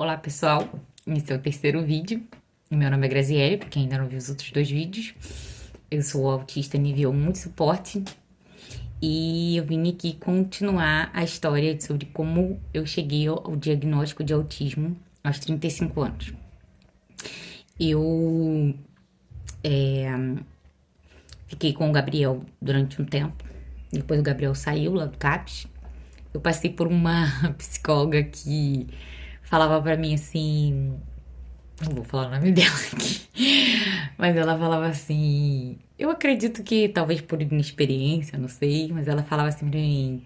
Olá pessoal, esse é o terceiro vídeo. Meu nome é Graziele, pra quem ainda não viu os outros dois vídeos. Eu sou autista nível 1 de suporte e eu vim aqui continuar a história sobre como eu cheguei ao diagnóstico de autismo aos 35 anos. Eu fiquei com o Gabriel durante um tempo, depois o Gabriel saiu lá do CAPS. Eu passei por uma psicóloga que falava pra mim assim. Não vou falar o nome dela aqui. Mas ela falava assim. Eu acredito que talvez por inexperiência, não sei. Mas ela falava assim pra mim: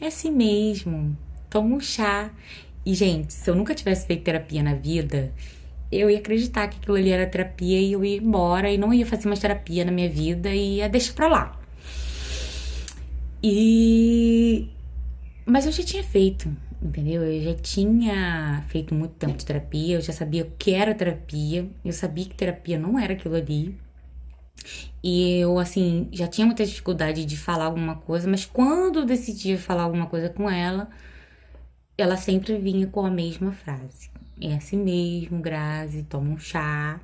é assim mesmo, toma um chá. E, gente, se eu nunca tivesse feito terapia na vida, eu ia acreditar que aquilo ali era terapia e eu ia embora e não ia fazer mais terapia na minha vida e ia deixar pra lá. E mas eu já tinha feito, entendeu? Eu já tinha feito muito tempo de terapia, eu já sabia o que era terapia, eu sabia que terapia não era aquilo ali. E eu, assim, já tinha muita dificuldade de falar alguma coisa, mas quando eu decidia falar alguma coisa com ela, ela sempre vinha com a mesma frase. É assim mesmo, Grazi, toma um chá.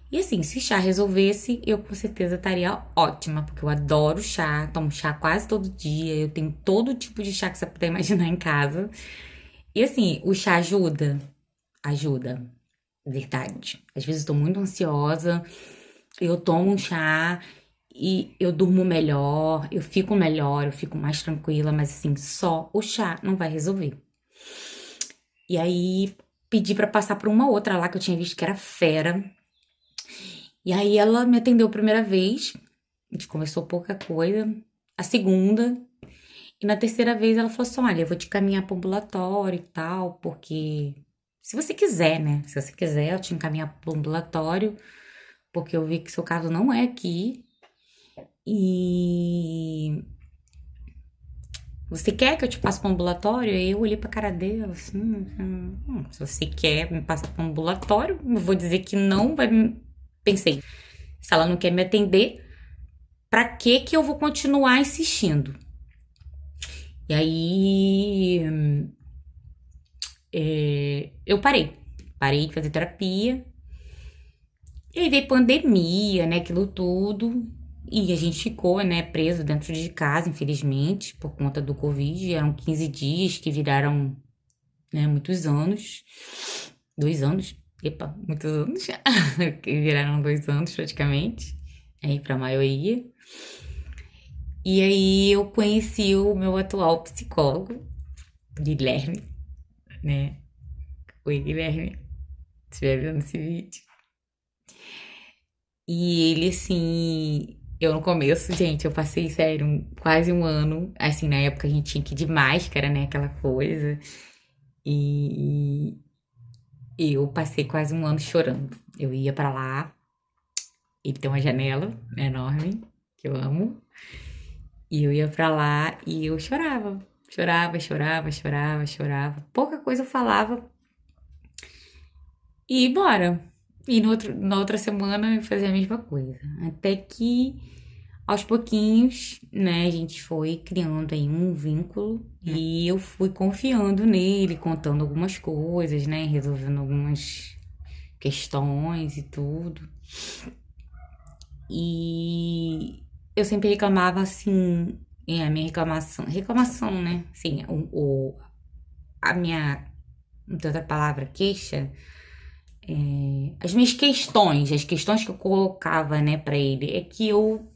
E assim, se chá resolvesse, eu com certeza estaria ótima, porque eu adoro chá, tomo chá quase todo dia, eu tenho todo tipo de chá que você puder imaginar em casa. E assim, o chá ajuda? Ajuda, verdade. Às vezes eu tô muito ansiosa, eu tomo um chá e eu durmo melhor, eu fico mais tranquila, mas assim, só o chá não vai resolver. E aí pedi pra passar por uma outra lá que eu tinha visto que era fera. E aí ela me atendeu a primeira vez, a gente conversou pouca coisa. A segunda, e na terceira vez ela falou assim: olha, eu vou te caminhar para o ambulatório e tal, porque se você quiser, né? Se você quiser, eu te encaminhar para o ambulatório, porque eu vi que seu caso não é aqui. E você quer que eu te passe para o ambulatório? Aí eu olhei pra cara dela assim: se você quer me passar para o ambulatório, eu vou dizer que não, vai. Pensei, se ela não quer me atender, pra que eu vou continuar insistindo? E aí eu parei de fazer terapia. E aí veio pandemia, né, aquilo tudo. E a gente ficou, né, preso dentro de casa, infelizmente, por conta do Covid. Eram 15 dias que viraram, né, muitos anos. 2 anos. Epa, muitos anos. Que viraram 2 anos praticamente. Aí pra maioria. E aí eu conheci o meu atual psicólogo, Guilherme, né? Oi, Guilherme, se estiver vendo esse vídeo. E ele, assim, eu no começo, gente, eu passei, sério, quase um ano. Assim, na época a gente tinha que ir de máscara, né? Aquela coisa. E eu passei quase um ano chorando. Eu ia pra lá, ele tem uma janela enorme, que eu amo. E eu ia pra lá e eu chorava. Chorava, chorava, chorava, chorava. Pouca coisa eu falava. E bora. E na outra semana eu fazia a mesma coisa. Até que, aos pouquinhos, né, a gente foi criando aí um vínculo. E eu fui confiando nele, contando algumas coisas, né, resolvendo algumas questões e tudo. E eu sempre reclamava assim, a minha reclamação, né, assim, a minha, não tem outra palavra, queixa. As minhas questões, as questões que eu colocava, né, pra ele, é que eu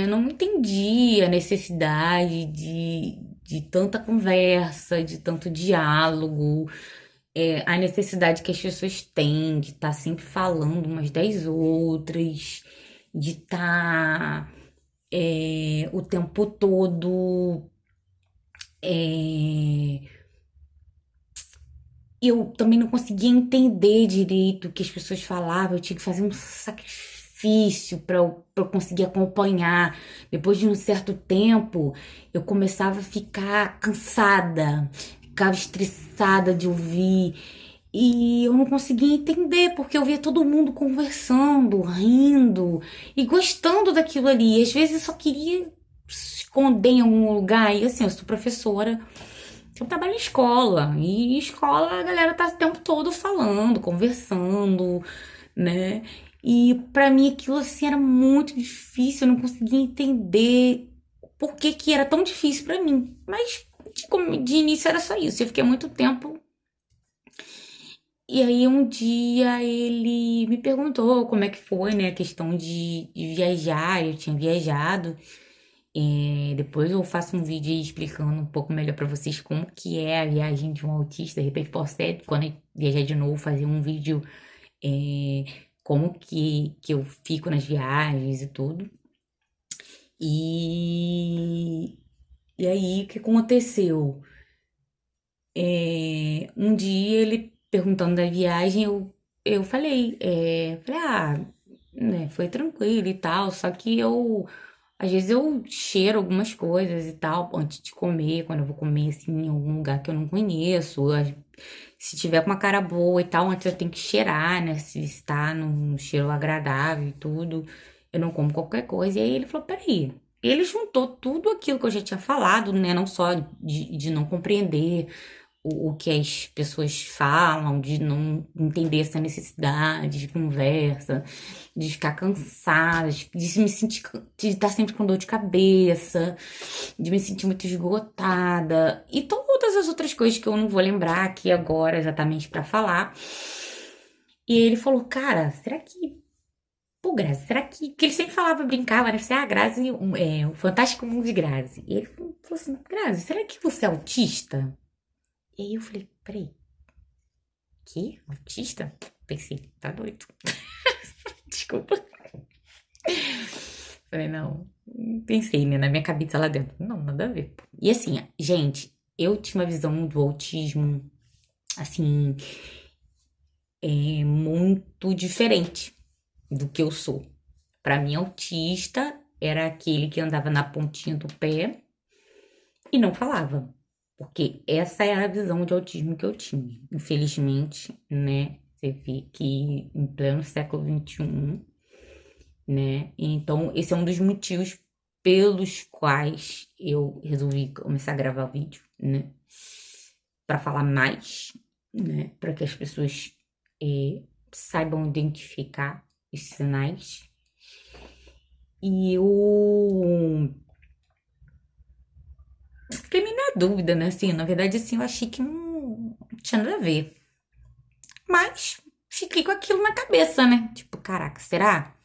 não entendia a necessidade de tanta conversa, de tanto diálogo, a necessidade que as pessoas têm de estar sempre falando umas das outras, de estar o tempo todo. Eu também não conseguia entender direito o que as pessoas falavam, eu tinha que fazer um sacrifício para eu conseguir acompanhar. Depois de um certo tempo, eu começava a ficar cansada, ficava estressada de ouvir. E eu não conseguia entender, porque eu via todo mundo conversando, rindo e gostando daquilo ali. E às vezes eu só queria se esconder em algum lugar. E assim, eu sou professora, Eu trabalho em escola, e escola a galera tá o tempo todo falando, conversando, né? E pra mim aquilo assim era muito difícil, eu não conseguia entender por que que era tão difícil pra mim. Mas de início era só isso, eu fiquei muito tempo. E aí um dia ele me perguntou como é que foi, né, a questão de viajar, eu tinha viajado. Depois eu faço um vídeo aí explicando um pouco melhor pra vocês como que é a viagem de um autista. De repente posso até, quando eu viajar de novo, fazer um vídeo é, como que eu fico nas viagens e tudo. E, e aí, o que aconteceu? Um dia ele perguntando da viagem, eu falei, né, foi tranquilo e tal, só que às vezes eu cheiro algumas coisas e tal, antes de comer, quando eu vou comer, assim, em algum lugar que eu não conheço, se tiver com uma cara boa e tal, antes eu tenho que cheirar, né, se está num cheiro agradável e tudo, eu não como qualquer coisa, e aí ele falou, peraí, ele juntou tudo aquilo que eu já tinha falado, né, não só de não compreender o que as pessoas falam, de não entender essa necessidade de conversa, de ficar cansada, de se me sentir, de estar sempre com dor de cabeça, de me sentir muito esgotada e todas as outras coisas que eu não vou lembrar aqui agora exatamente pra falar. E ele falou, cara, será que pô, Grazi, será que. Porque ele sempre falava, brincava, né? Você, Grazi, o Fantástico Mundo de Grazi. E ele falou assim: Grazi, será que você é autista? E aí eu falei: peraí, que? Autista? Pensei: tá doido. Desculpa. Falei: não. Pensei, né? Na minha cabeça lá dentro: não, nada a ver. E assim, gente, eu tinha uma visão do autismo, assim, muito diferente do que eu sou. Pra mim, autista era aquele que andava na pontinha do pé e não falava. Porque essa era a visão de autismo que eu tinha. Infelizmente, né? Você vê que em pleno século XXI, né? Então, esse é um dos motivos pelos quais eu resolvi começar a gravar vídeo, né? Para falar mais, né? Para que as pessoas saibam identificar os sinais. E eu fiquei meio na dúvida, né? Assim, na verdade, assim, eu achei que não tinha nada a ver. Mas fiquei com aquilo na cabeça, né? Tipo, caraca, será?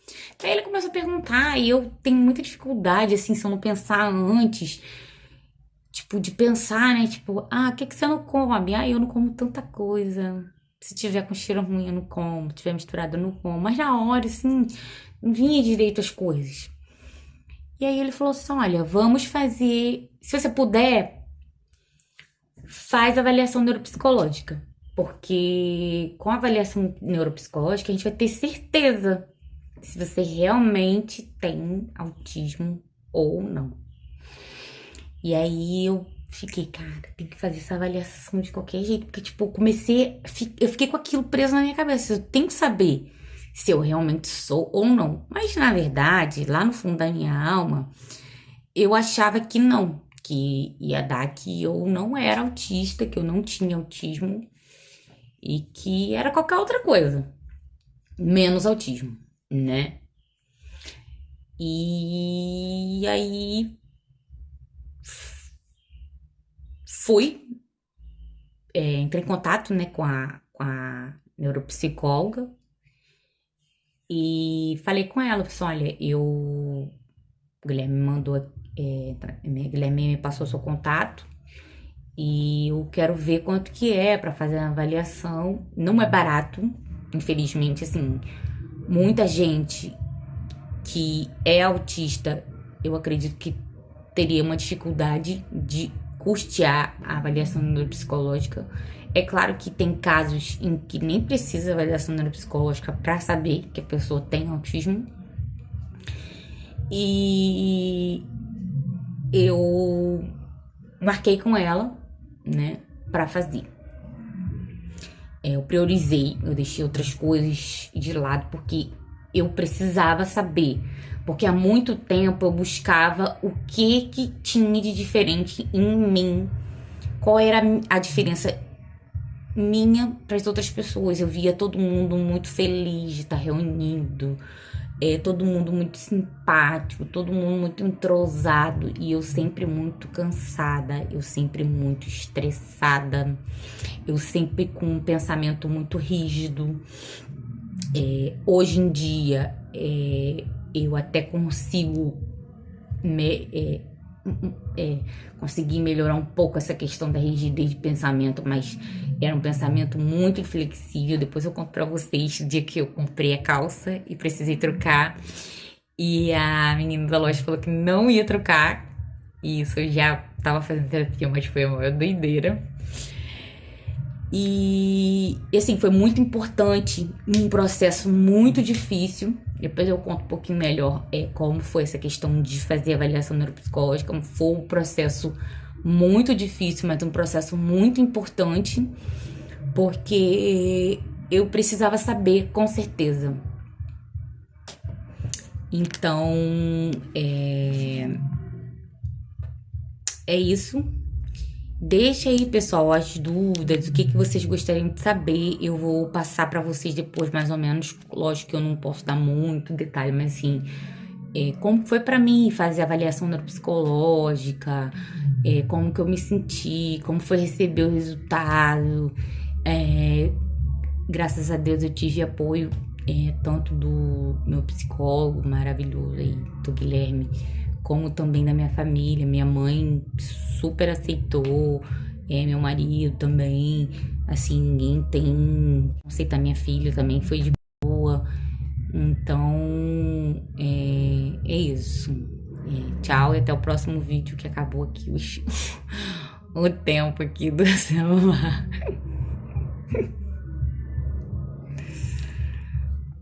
Aí ele começou a perguntar e eu tenho muita dificuldade, assim, se eu não pensar antes. Tipo, de pensar, né? Tipo, o que você não come? Eu não como tanta coisa. Se tiver com cheiro ruim, eu não como. Se tiver misturado, eu não como. Mas na hora, assim, não vinha direito as coisas. E aí ele falou assim, olha, vamos fazer... Se você puder, faz avaliação neuropsicológica. Porque com a avaliação neuropsicológica, a gente vai ter certeza se você realmente tem autismo ou não. E aí eu fiquei, cara, tem que fazer essa avaliação de qualquer jeito. Porque, tipo, eu fiquei com aquilo preso na minha cabeça. Eu tenho que saber se eu realmente sou ou não. Mas, na verdade, lá no fundo da minha alma, eu achava que não. Que ia dar que eu não era autista, que eu não tinha autismo. E que era qualquer outra coisa. Menos autismo, né? E aí... entrei em contato, né, com a neuropsicóloga e falei com ela, pessoal, olha, o Guilherme me mandou, Guilherme me passou seu contato e eu quero ver quanto que é para fazer a avaliação. Não é barato, infelizmente, assim, muita gente que é autista, eu acredito que teria uma dificuldade de custear a avaliação neuropsicológica. É claro que tem casos em que nem precisa avaliação neuropsicológica para saber que a pessoa tem autismo. E eu marquei com ela, né, para fazer. Eu priorizei, eu deixei outras coisas de lado porque eu precisava saber. Porque há muito tempo eu buscava o que tinha de diferente em mim qual era a diferença minha para as outras pessoas. Eu via todo mundo muito feliz de estar reunido, todo mundo muito simpático, todo mundo muito entrosado, e eu sempre muito cansada, eu sempre muito estressada, eu sempre com um pensamento muito rígido. Hoje em dia eu até consigo conseguir melhorar um pouco essa questão da rigidez de pensamento, mas era um pensamento muito inflexível. Depois eu conto pra vocês o dia que eu comprei a calça e precisei trocar, e a menina da loja falou que não ia trocar, e isso eu já tava fazendo terapia, mas foi a maior doideira. E assim, foi muito importante, um processo muito difícil. Depois eu conto um pouquinho melhor como foi essa questão de fazer avaliação neuropsicológica. Foi um processo muito difícil, mas um processo muito importante, porque eu precisava saber com certeza. Então, é isso. Deixa aí, pessoal, as dúvidas, o que vocês gostariam de saber. Eu vou passar para vocês depois, mais ou menos. Lógico que eu não posso dar muito detalhe, mas assim, como foi para mim fazer a avaliação neuropsicológica, como que eu me senti, como foi receber o resultado. Graças a Deus eu tive apoio, tanto do meu psicólogo maravilhoso aí, do Guilherme, como também da minha família. Minha mãe super aceitou, meu marido também, assim, ninguém tem aceitar. Minha filha também foi de boa. Então, é isso. Tchau, e até o próximo vídeo, que acabou aqui o tempo aqui do celular.